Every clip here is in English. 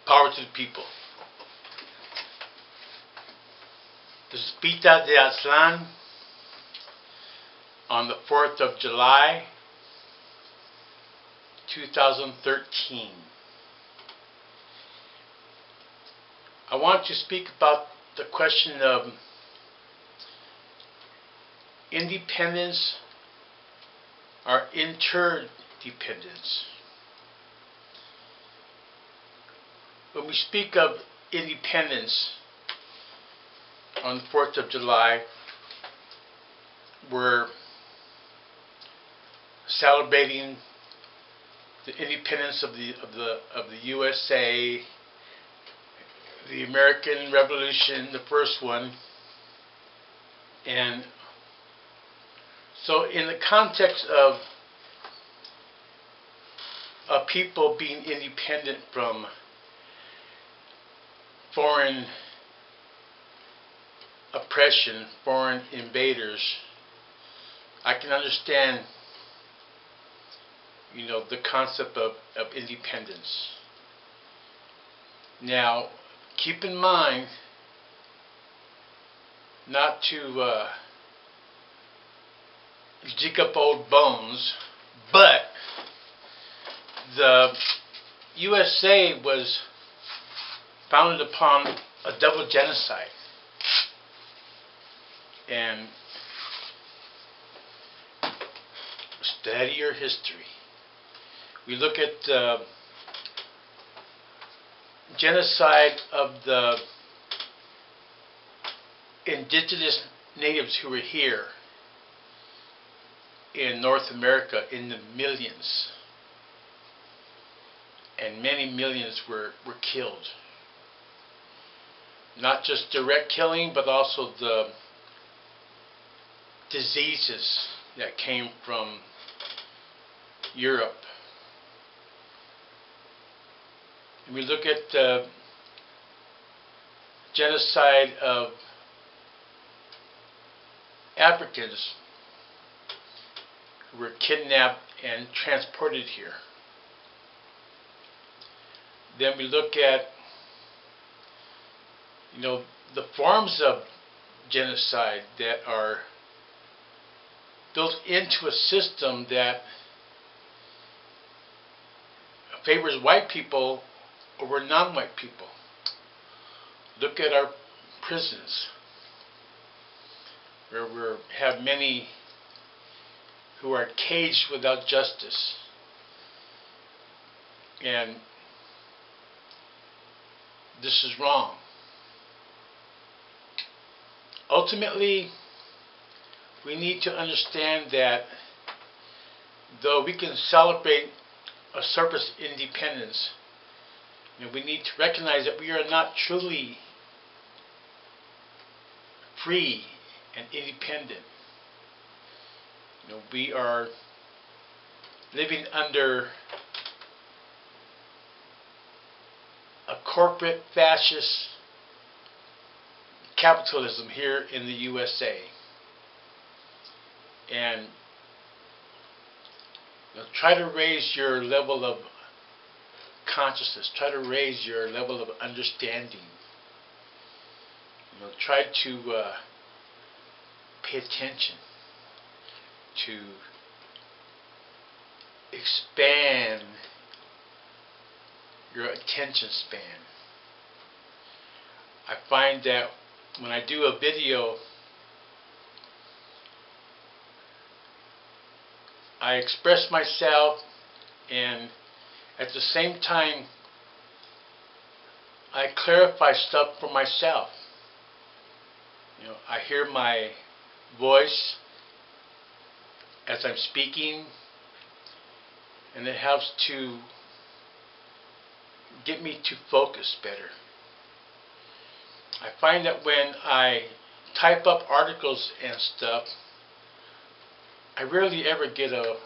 Power to the people. This is Pita de Aztlán on the 4th of July, 2013. I want to speak about the question of independence or interdependence. When we speak of independence on the 4th of July, we're celebrating the independence of the USA, the American Revolution, the first one. And so in the context of people being independent from foreign oppression, foreign invaders, I can understand, the concept of independence. Now, keep in mind not to dig up old bones, but the USA was founded upon a double genocide. And study your history. We look at genocide of the indigenous natives who were here in North America in the millions. And many millions were killed. Not just direct killing, but also the diseases that came from Europe. And we look at the genocide of Africans who were kidnapped and transported here. Then we look at the forms of genocide that are built into a system that favors white people over non-white people. Look at our prisons, where we have many who are caged without justice. And this is wrong. Ultimately, we need to understand that though we can celebrate a surface independence, we need to recognize that we are not truly free and independent. We are living under a corporate fascist capitalism here in the USA. And try to raise your level of consciousness. Try to raise your level of understanding. Try to pay attention, to expand your attention span. I find that when I do a video, I express myself, and at the same time I clarify stuff for myself. I hear my voice as I'm speaking, and it helps to get me to focus better. I find that when I type up articles and stuff, I rarely ever get a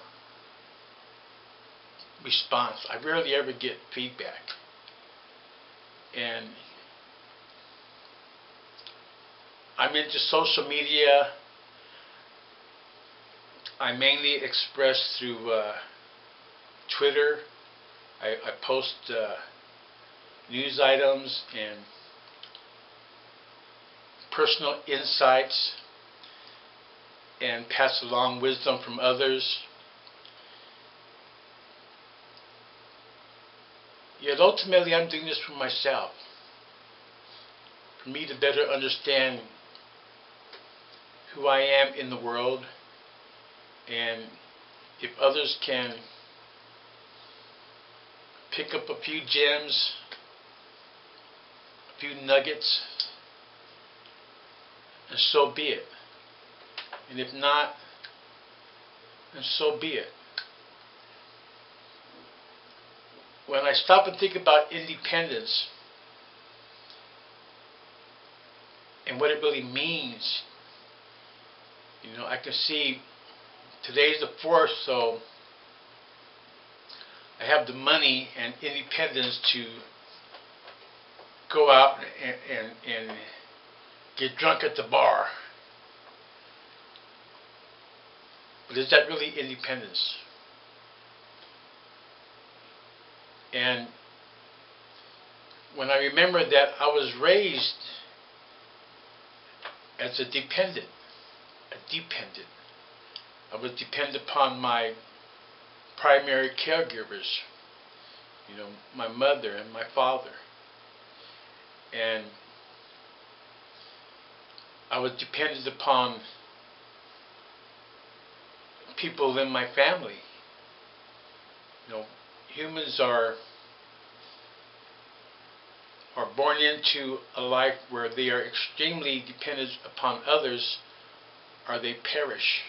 response. I rarely ever get feedback. And I'm into social media. I mainly express through Twitter. I post news items and personal insights and pass along wisdom from others. Yet ultimately I'm doing this for myself, for me to better understand who I am in the world, and if others can pick up a few gems, a few nuggets, and so be it. And if not, then so be it. When I stop and think about independence and what it really means, I can see today's the 4th, so I have the money and independence to go out and get drunk at the bar. But is that really independence? And when I remember that I was raised as a dependent, I was dependent upon my primary caregivers, my mother and my father. And I was dependent upon people in my family. Humans are born into a life where they are extremely dependent upon others, or they perish.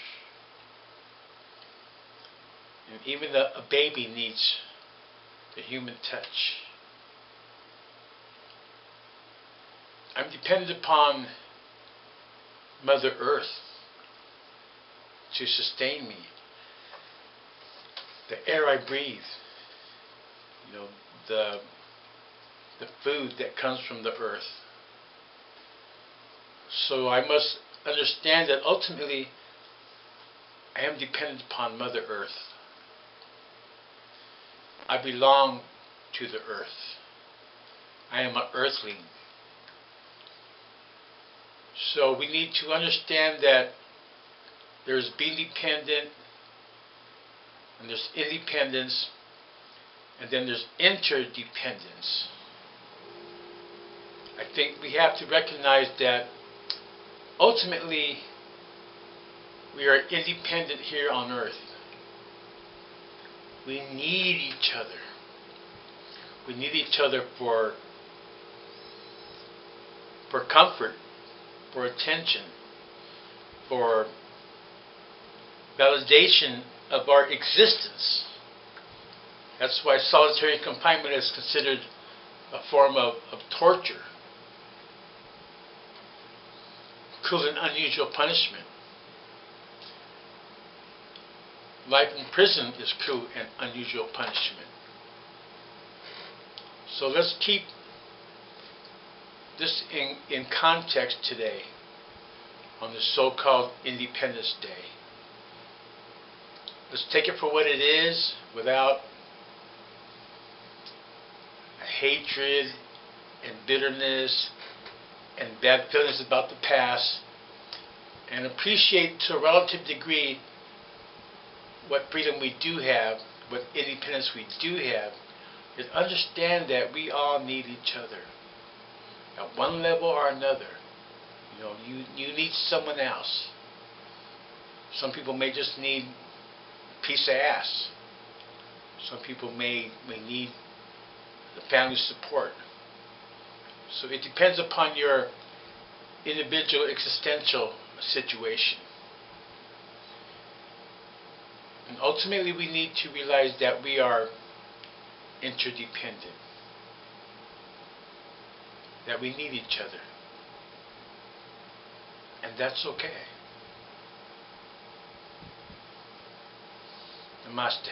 And even a baby needs the human touch. I'm dependent upon Mother Earth to sustain me. The air I breathe, the food that comes from the earth. So I must understand that ultimately I am dependent upon Mother Earth. I belong to the earth. I am an earthling. So we need to understand that there's being dependent, and there's independence, and then there's interdependence. I think we have to recognize that ultimately we are independent here on earth. We need each other. We need each other for comfort, for attention, for validation of our existence. That's why solitary confinement is considered a form of torture, cruel and unusual punishment. Life in prison is cruel and unusual punishment. So let's keep this in context today on the so-called Independence Day. Let's take it for what it is, without hatred and bitterness and bad feelings about the past, and appreciate to a relative degree what freedom we do have, what independence we do have, and understand that we all need each other at one level or another. You need someone else. Some people may just need a piece of ass. Some people may need the family support. So it depends upon your individual existential situation. And ultimately we need to realize that we are interdependent, that we need each other, and that's okay. Namaste.